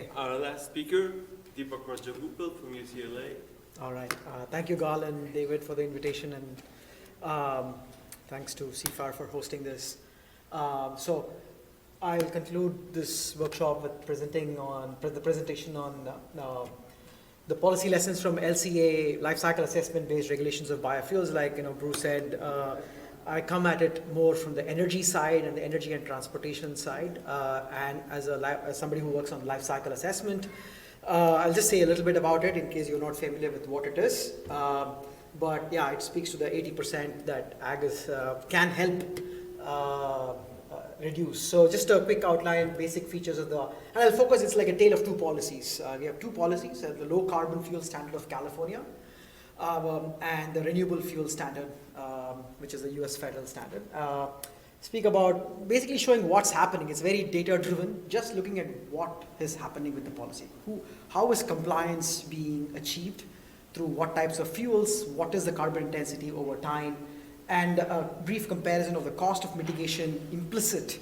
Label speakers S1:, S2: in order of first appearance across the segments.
S1: Okay.
S2: Our last speaker, Deepak Rajagopal from UCLA.
S1: All right. Thank you, Gal and David, for the invitation, and thanks to CFAR for hosting this. So I'll conclude this workshop with the presentation on the policy lessons from LCA, life cycle assessment-based regulations of biofuels. Like Bruce said, I come at it more from the energy side and the energy and transportation side, and as somebody who works on life cycle assessment, I'll just say a little bit about it in case you're not familiar with what it is. But yeah, it speaks to the 80% that ag can help reduce. So just a quick outline, basic features of and I'll focus, it's like a tale of two policies. We have two policies, the low carbon fuel standard of California, and the renewable fuel standard, which is the US federal standard. Speak about basically showing what's happening. It's very data driven, just looking at what is happening with the policy. How is compliance being achieved, through what types of fuels, what is the carbon intensity over time, and a brief comparison of the cost of mitigation implicit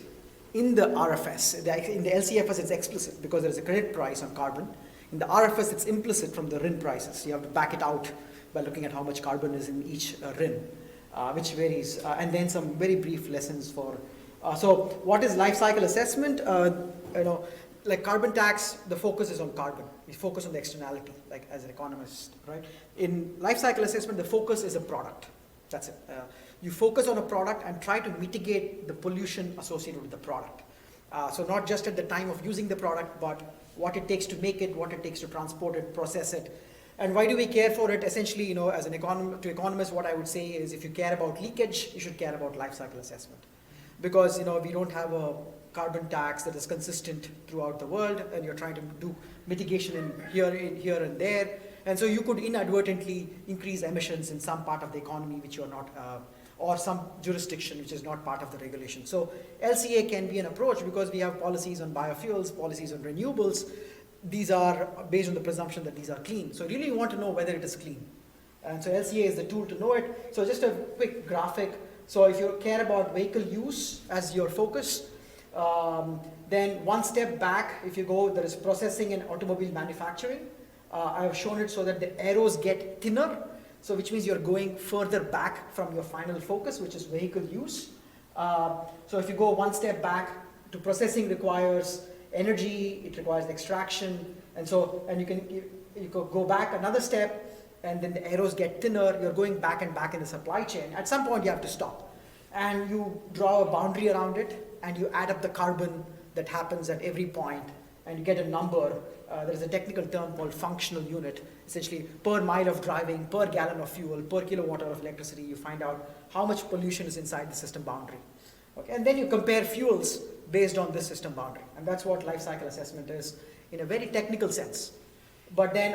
S1: in the RFS. In the LCFS it's explicit because there is a credit price on carbon. In the RFS it's implicit from the RIN prices. You have to back it out by looking at how much carbon is in each RIN, which varies, and then some very brief lessons for. So what is life cycle assessment? Like carbon tax, the focus is on carbon. We focus on the externality, like as an economist, right? In life cycle assessment, the focus is a product. That's it. You focus on a product and try to mitigate the pollution associated with the product. So not just at the time of using the product, but what it takes to make it, what it takes to transport it, process it. And why do we care for it? Essentially, as an economist, what I would say is if you care about leakage, you should care about life cycle assessment. Because, we don't have a carbon tax that is consistent throughout the world, and you're trying to do mitigation here and there. And so you could inadvertently increase emissions in some part of the economy which you're not, or some jurisdiction which is not part of the regulation. So LCA can be an approach because we have policies on biofuels, policies on renewables. These are based on the presumption that these are clean. So really you want to know whether it is clean. And so LCA is the tool to know it. So just a quick graphic. So if you care about vehicle use as your focus, then one step back, if you go, there is processing and automobile manufacturing. I have shown it so that the arrows get thinner, so which means you're going further back from your final focus, which is vehicle use. So if you go one step back, to processing requires energy, it requires extraction, and you can go back another step, and then the arrows get thinner, you're going back and back in the supply chain. At some point you have to stop, and you draw a boundary around it, and you add up the carbon that happens at every point, and you get a number. There's a technical term called functional unit. Essentially, per mile of driving, per gallon of fuel, per kilowatt hour of electricity, you find out how much pollution is inside the system boundary. Okay, and then you compare fuels based on this system boundary. And that's what life cycle assessment is in a very technical sense. But then,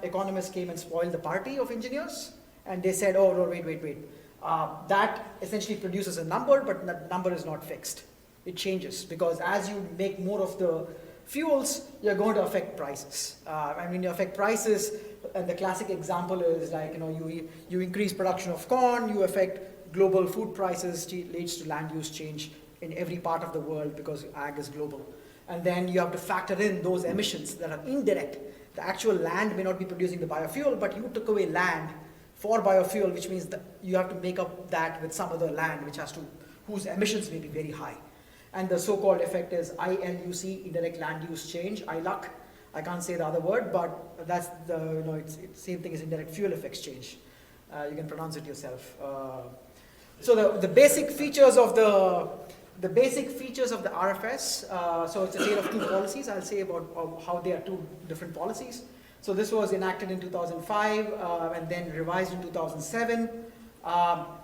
S1: economists came and spoiled the party of engineers, and they said, oh, no, wait. That essentially produces a number, but that number is not fixed. It changes because as you make more of the fuels, you're going to affect prices. You affect prices, and the classic example is like, you increase production of corn, you affect global food prices, leads to land use change in every part of the world because ag is global. And then you have to factor in those emissions that are indirect. The actual land may not be producing the biofuel, but you took away land for biofuel, which means that you have to make up that with some other land whose emissions may be very high. And the so-called effect is ILUC, indirect land use change, ILUC. I can't say the other word, but that's it's same thing as indirect fuel effects change. You can pronounce it yourself. So the basic features of the RFS. So it's a tale of two policies. I'll say about how they are two different policies. So this was enacted in 2005 and then revised in 2007.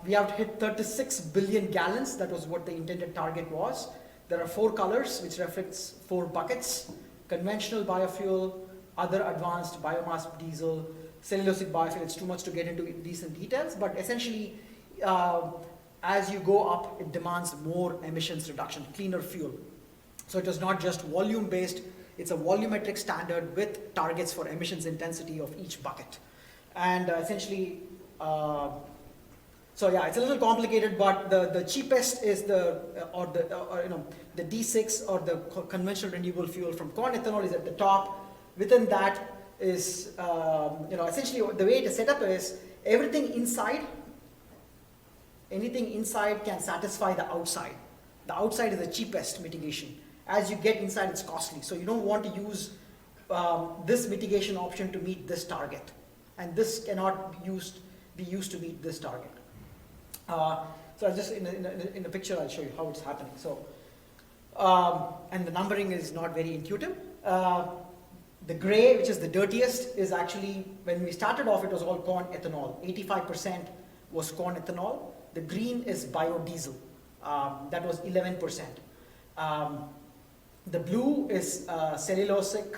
S1: We have to hit 36 billion gallons. That was what the intended target was. There are 4 colors, which reflects 4 buckets: conventional biofuel, other advanced biomass diesel, cellulosic biofuel. It's too much to get into decent details, but essentially, as you go up, it demands more emissions reduction, cleaner fuel. So it is not just volume-based, it's a volumetric standard with targets for emissions intensity of each bucket. And essentially, So yeah, it's a little complicated, but the cheapest is the D6 or the conventional renewable fuel from corn ethanol is at the top. Within that is essentially the way it is set up is everything inside. Anything inside can satisfy the outside. The outside is the cheapest mitigation. As you get inside, it's costly. So you don't want to use this mitigation option to meet this target, and this cannot be used to meet this target. So I'll just in a picture I'll show you how it's happening. So and the numbering is not very intuitive. The gray, which is the dirtiest, is actually when we started off it was all corn ethanol. 85% was corn ethanol. The green is biodiesel. That was 11%. The blue is cellulosic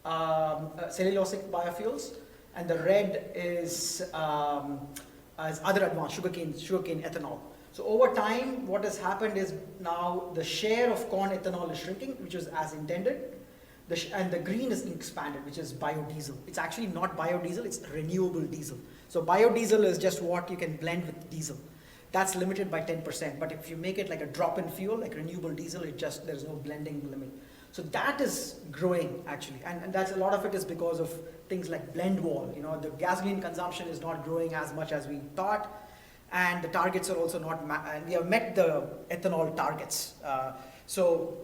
S1: biofuels, and the red is other advanced sugarcane ethanol. So over time, what has happened is now the share of corn ethanol is shrinking, which was as intended, and the green is expanded, which is biodiesel. It's actually not biodiesel; it's renewable diesel. So biodiesel is just what you can blend with diesel. That's limited by 10%. But if you make it like a drop-in fuel, like renewable diesel, there's no blending limit. So that is growing actually, and that's a lot of it is because of things like blend wall. The gasoline consumption is not growing as much as we thought, and the targets are also not. And we have met the ethanol targets. So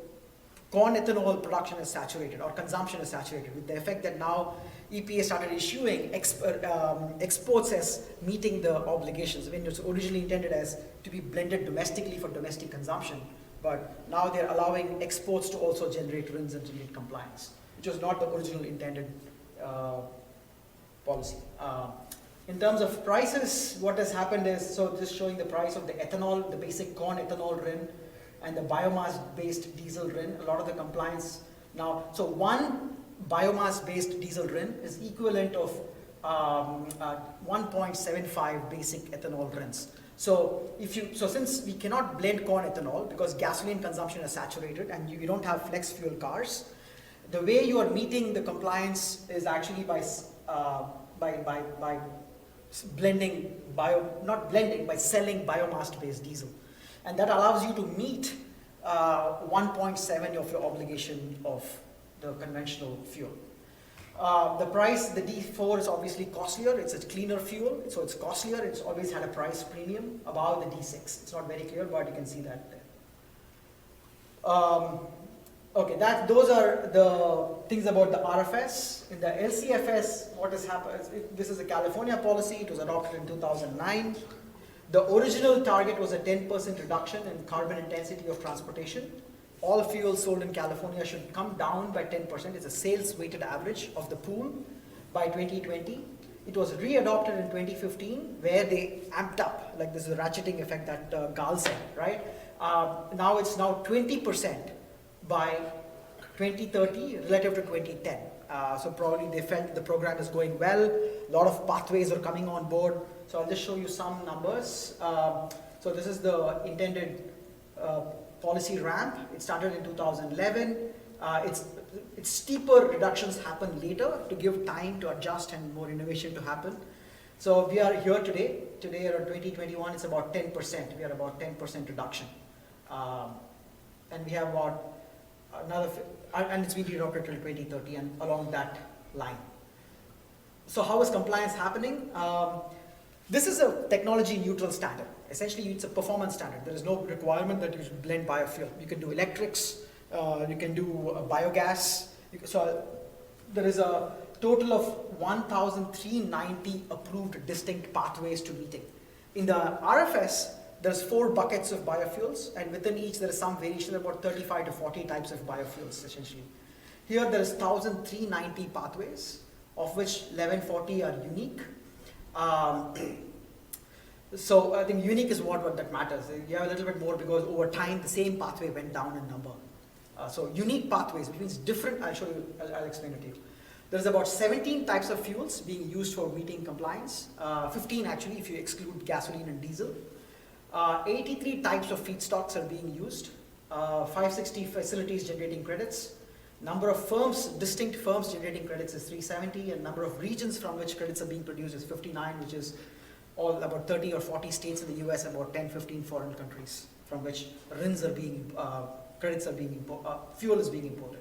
S1: corn ethanol production is saturated, or consumption is saturated, with the effect that now EPA started issuing exports as meeting the obligations. I mean, it was originally intended as to be blended domestically for domestic consumption, but now they're allowing exports to also generate RINs and generate compliance, which was not the original intended policy. In terms of prices, what has happened is, so just showing the price of the ethanol, the basic corn ethanol RIN, and the biomass-based diesel RIN. A lot of the compliance now, so one biomass-based diesel RIN is equivalent of 1.75 basic ethanol RINs. So since we cannot blend corn ethanol because gasoline consumption is saturated and you don't have flex fuel cars, the way you are meeting the compliance is actually by blending by selling biomass-based diesel, and that allows you to meet 1.7 of your obligation of the conventional fuel. The price, the D4 is obviously costlier. It's a cleaner fuel, so it's costlier. It's always had a price premium above the D6. It's not very clear, but you can see that there. Okay, those are the things about the RFS. In the LCFS, what has happened, this is a California policy. It was adopted in 2009. The original target was a 10% reduction in carbon intensity of transportation. All fuels sold in California should come down by 10%. It's a sales weighted average of the pool by 2020. It was re-adopted in 2015 where they amped up, like this is a ratcheting effect that Gal said, right? Now it's 20% by 2030 relative to 2010. So probably they felt the program is going well. A lot of pathways are coming on board. So I'll just show you some numbers. So this is the intended policy ramp. It started in 2011. It's steeper reductions happen later to give time to adjust and more innovation to happen. So we are here today. Today around 2021, it's about 10%. We are about 10% reduction. And we have about another, and it's been adopted till 2030 and along that line. So how is compliance happening? This is a technology neutral standard. Essentially, it's a performance standard. There is no requirement that you should blend biofuel. You can do electrics, you can do biogas. So there is a total of 1,390 approved distinct pathways to meeting. In the RFS, there's 4 buckets of biofuels, and within each there is some variation, about 35 to 40 types of biofuels essentially. Here there is 1,390 pathways, of which 1,140 are unique. So I think unique is what that matters. You have a little bit more because over time the same pathway went down in number. So unique pathways, which means different, I'll show you, I'll explain it to you. There's about 17 types of fuels being used for meeting compliance, 15 actually if you exclude gasoline and diesel. 83 types of feedstocks are being used, 560 facilities generating credits. Number of firms, distinct firms generating credits is 370, and number of regions from which credits are being produced is 59, which is all about 30 or 40 states in the US, about 10, 15 foreign countries from which RINs are being, credits are being, fuel is being imported.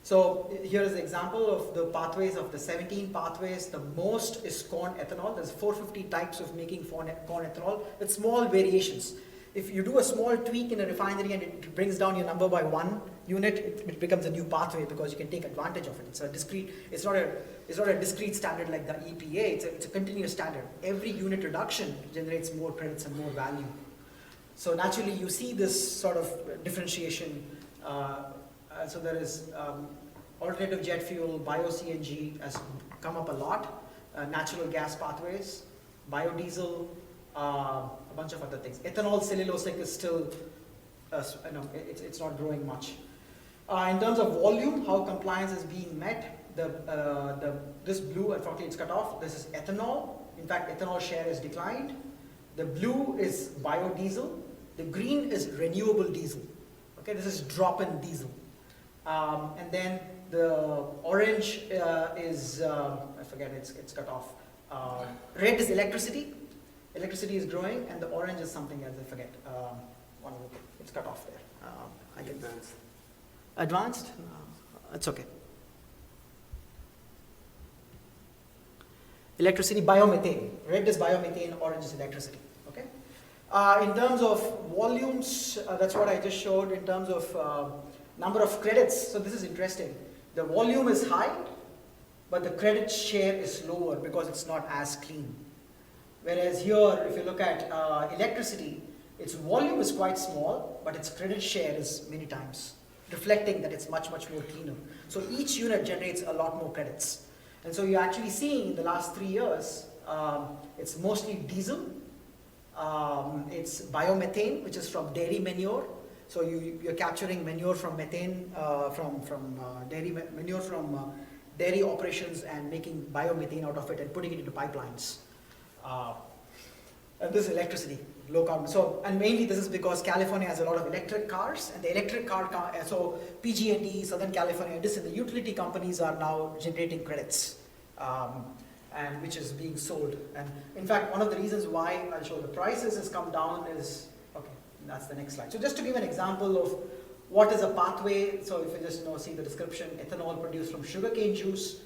S1: So here is the example of the pathways. Of the 17 pathways, the most is corn ethanol. There's 450 types of making corn ethanol with small variations. If you do a small tweak in a refinery and it brings down your number by 1 unit, it becomes a new pathway because you can take advantage of it. It's a discrete, it's not a discrete standard like the EPA, it's a continuous standard. Every unit reduction generates more credits and more value. So naturally you see this sort of differentiation. So there is alternative jet fuel, bio-CNG has come up a lot, natural gas pathways, biodiesel, a bunch of other things. Ethanol cellulosic is still, it's not growing much. In terms of volume, how compliance is being met, this blue, unfortunately it's cut off, this is ethanol. In fact, ethanol share has declined. The blue is biodiesel. The green is renewable diesel. Okay, this is drop-in diesel. And then the orange is, I forget, it's cut off. Red is electricity. Electricity is growing, and the orange is something else, I forget. It's cut off there.
S2: Advanced.
S1: Advanced? It's okay. Electricity, biomethane. Red is biomethane, orange is electricity. Okay. In terms of volumes, that's what I just showed. In terms of number of credits, so this is interesting. The volume is high, but the credit share is lower because it's not as clean. Whereas here, if you look at electricity, its volume is quite small, but its credit share is many times, reflecting that it's much, much more cleaner. So each unit generates a lot more credits. And so you're actually seeing in the last 3 years, it's mostly diesel, it's biomethane, which is from dairy manure. So you're capturing manure from methane, dairy manure from dairy operations and making biomethane out of it and putting it into pipelines. And this is electricity, low carbon. So, and mainly this is because California has a lot of electric cars, and the electric car, so PG&E, Southern California, and the utility companies are now generating credits, and which is being sold. And in fact, one of the reasons why I'll show the prices has come down is, okay, that's the next slide. So just to give an example of what is a pathway, so if you just see the description, ethanol produced from sugarcane juice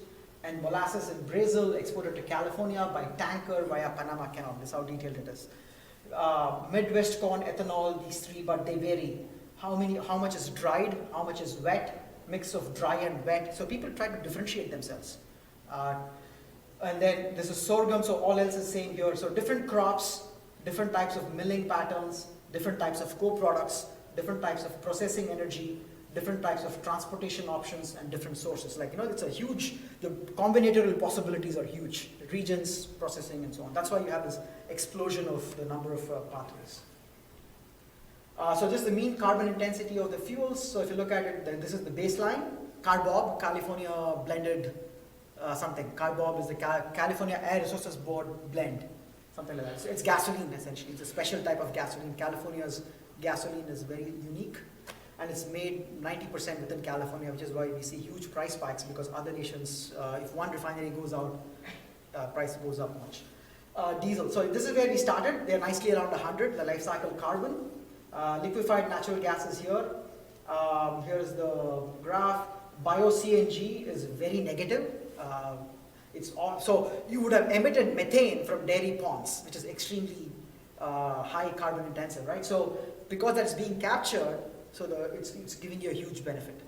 S1: and molasses in Brazil exported to California by tanker via Panama Canal. This is how detailed it is. Midwest corn, ethanol, these three, but they vary. How much is dried, how much is wet, mix of dry and wet. So people try to differentiate themselves. And then this is sorghum, so all else is same here. So different crops, different types of milling patterns, different types of co-products, different types of processing energy, different types of transportation options, and different sources. Like, it's a huge, the combinatorial possibilities are huge. Regions, processing, and so on. That's why you have this explosion of the number of pathways. So just the mean carbon intensity of the fuels. So if you look at it, this is the baseline. CARBOB, California Blended something. CARBOB is the California Air Resources Board blend, something like that. So it's gasoline, essentially. It's a special type of gasoline. California's gasoline is very unique, and it's made 90% within California, which is why we see huge price spikes, because other nations, if one refinery goes out, price goes up much. Diesel, so this is where we started. They're nicely around 100, the life cycle carbon. Liquefied natural gas is here. Here's the graph. Bio-CNG is very negative. So you would have emitted methane from dairy ponds, which is extremely high carbon intensive, right? So because that's being captured, so it's giving you a huge benefit.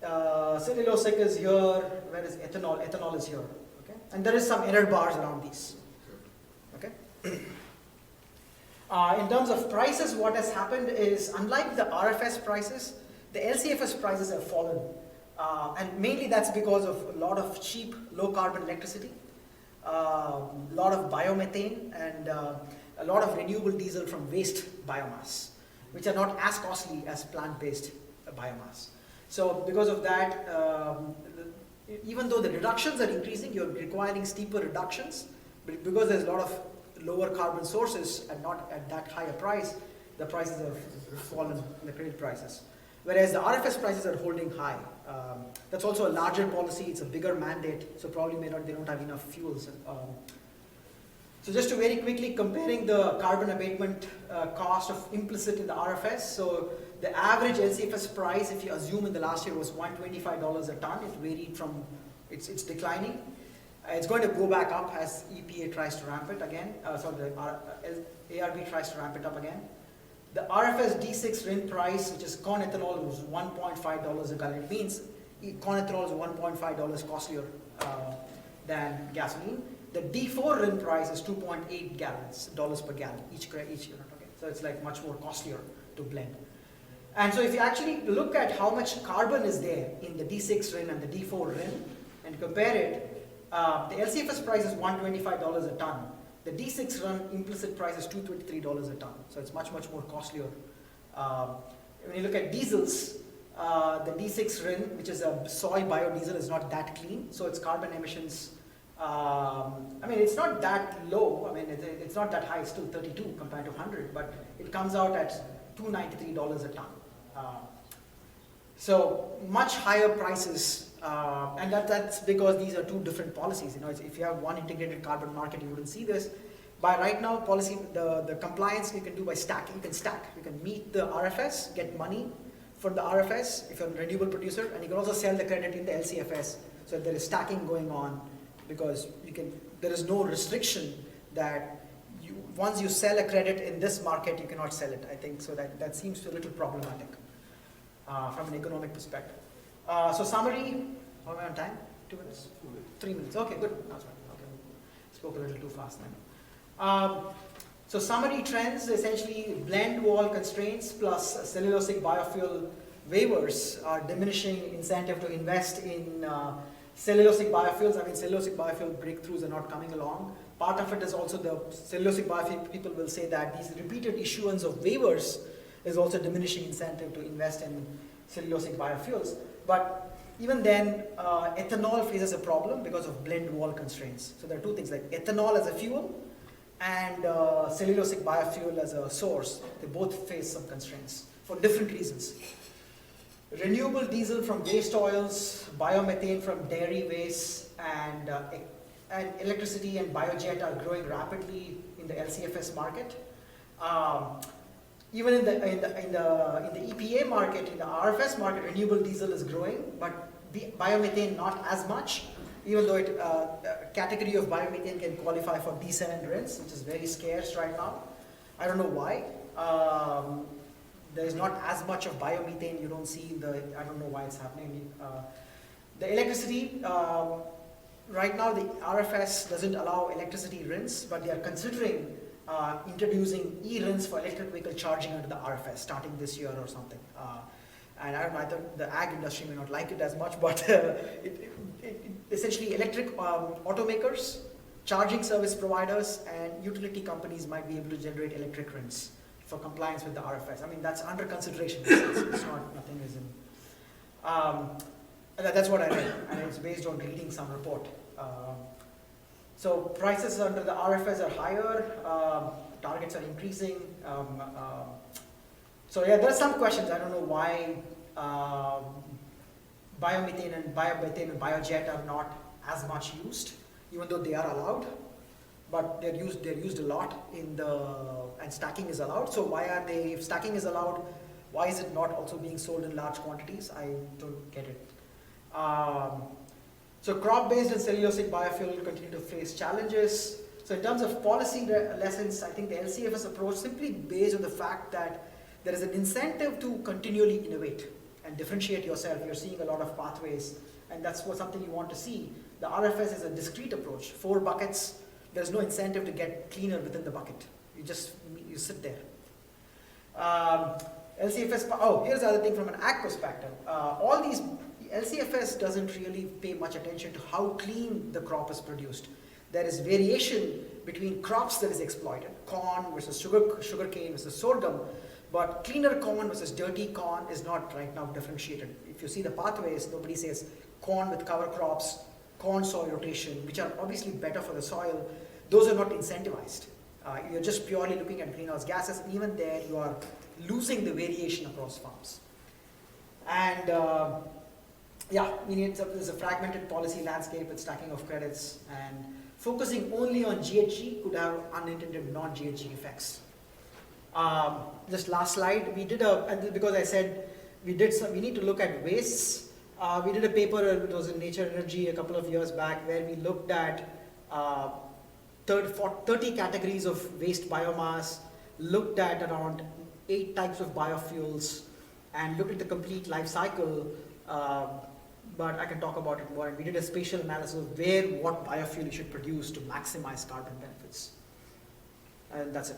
S1: Cellulosic is here. Where is ethanol? Ethanol is here. Okay, and there is some error bars around these. Okay. In terms of prices, what has happened is, unlike the RFS prices, the LCFS prices have fallen, and mainly that's because of a lot of cheap, low carbon electricity, a lot of biomethane, and a lot of renewable diesel from waste biomass, which are not as costly as plant-based biomass. So because of that, even though the reductions are increasing, you're requiring steeper reductions, but because there's a lot of lower carbon sources and not at that higher price, the prices have fallen, the credit prices. Whereas the RFS prices are holding high. That's also a larger policy, it's a bigger mandate, so probably they don't have enough fuels. So just to very quickly comparing the carbon abatement cost of implicit in the RFS. So the average LCFS price, if you assume in the last year, was $125 a ton. It varied from, it's declining. It's going to go back up as EPA tries to ramp it again. The ARB tries to ramp it up again. The RFS D6 RIN price, which is corn ethanol, was $1.5 a gallon. It means corn ethanol is $1.5 costlier than gasoline. The D4 RIN price is 2.8 dollars per gallon each unit. Okay, so it's like much more costlier to blend. And so if you actually look at how much carbon is there in the D6 RIN and the D4 RIN and compare it, the LCFS price is $125 a ton. The D6 RIN implicit price is $223 a ton. So it's much more costlier. When you look at diesels, the D6 RIN, which is a soy biodiesel, is not that clean. So its carbon emissions, I mean, it's not that low. I mean, it's not that high. It's still 32 compared to 100, but it comes out at $293 a ton. So much higher prices, and that's because these are two different policies. You know, if you have one integrated carbon market, you wouldn't see this. By right now, policy, the compliance you can do by stacking. You can stack. You can meet the RFS, get money for the RFS if you're a renewable producer, and you can also sell the credit in the LCFS. So there is stacking going on. Because there is no restriction that once you sell a credit in this market, you cannot sell it. I think so that seems a little problematic from an economic perspective. So summary, how am I on time? 2 minutes? 3 minutes. Okay, good. That's right. Okay, spoke a little too fast then. So summary trends, essentially blend wall constraints plus cellulosic biofuel waivers are diminishing incentive to invest in cellulosic biofuels. I mean, cellulosic biofuel breakthroughs are not coming along. Part of it is also the cellulosic biofuel people will say that these repeated issuance of waivers is also diminishing incentive to invest in cellulosic biofuels. But even then, ethanol faces a problem because of blend wall constraints. So there are two things, like ethanol as a fuel and cellulosic biofuel as a source. They both face some constraints for different reasons. Renewable diesel from waste oils, biomethane from dairy waste, and electricity and biojet are growing rapidly in the LCFS market. Even in the EPA market, in the RFS market, renewable diesel is growing, but biomethane not as much. Even though a category of biomethane can qualify for D7 RINs, which is very scarce right now. I don't know why. There is not as much of biomethane you don't see I don't know why it's happening. The electricity, right now the RFS doesn't allow electricity RINs, but they are considering introducing e-RINs for electric vehicle charging under the RFS starting this year or something. And I don't know, the ag industry may not like it as much, but essentially electric automakers, charging service providers, and utility companies might be able to generate electric RINs for compliance with the RFS. I mean, that's under consideration. It's not, nothing is in. That's what I read, and it's based on reading some report. So prices under the RFS are higher, targets are increasing. So yeah, there are some questions. I don't know why biomethane and biojet are not as much used, even though they are allowed. But they're used a lot and stacking is allowed. So why are they, if stacking is allowed, why is it not also being sold in large quantities? I don't get it. So crop-based and cellulosic biofuel continue to face challenges. So in terms of policy lessons, I think the LCFS approach simply based on the fact that there is an incentive to continually innovate and differentiate yourself. You're seeing a lot of pathways, and that's something you want to see. The RFS is a discrete approach, 4 buckets. There's no incentive to get cleaner within the bucket. You sit there. LCFS, here's the other thing from an ag perspective. All these, LCFS doesn't really pay much attention to how clean the crop is produced. There is variation between crops that is exploited, corn versus sugarcane versus sorghum, but cleaner corn versus dirty corn is not right now differentiated. If you see the pathways, nobody says corn with cover crops, corn soil rotation, which are obviously better for the soil. Those are not incentivized. You're just purely looking at greenhouse gases, and even there you are losing the variation across farms. And yeah, I mean, there's a fragmented policy landscape with stacking of credits, and focusing only on GHG could have unintended non-GHG effects. Just last slide, we did and because I said we need to look at wastes. We did a paper, it was in Nature Energy a couple of years back, where we looked at 30 categories of waste biomass, looked at around 8 types of biofuels, and looked at the complete life cycle. But I can talk about it more. And we did a spatial analysis of what biofuel you should produce to maximize carbon benefits. And that's it.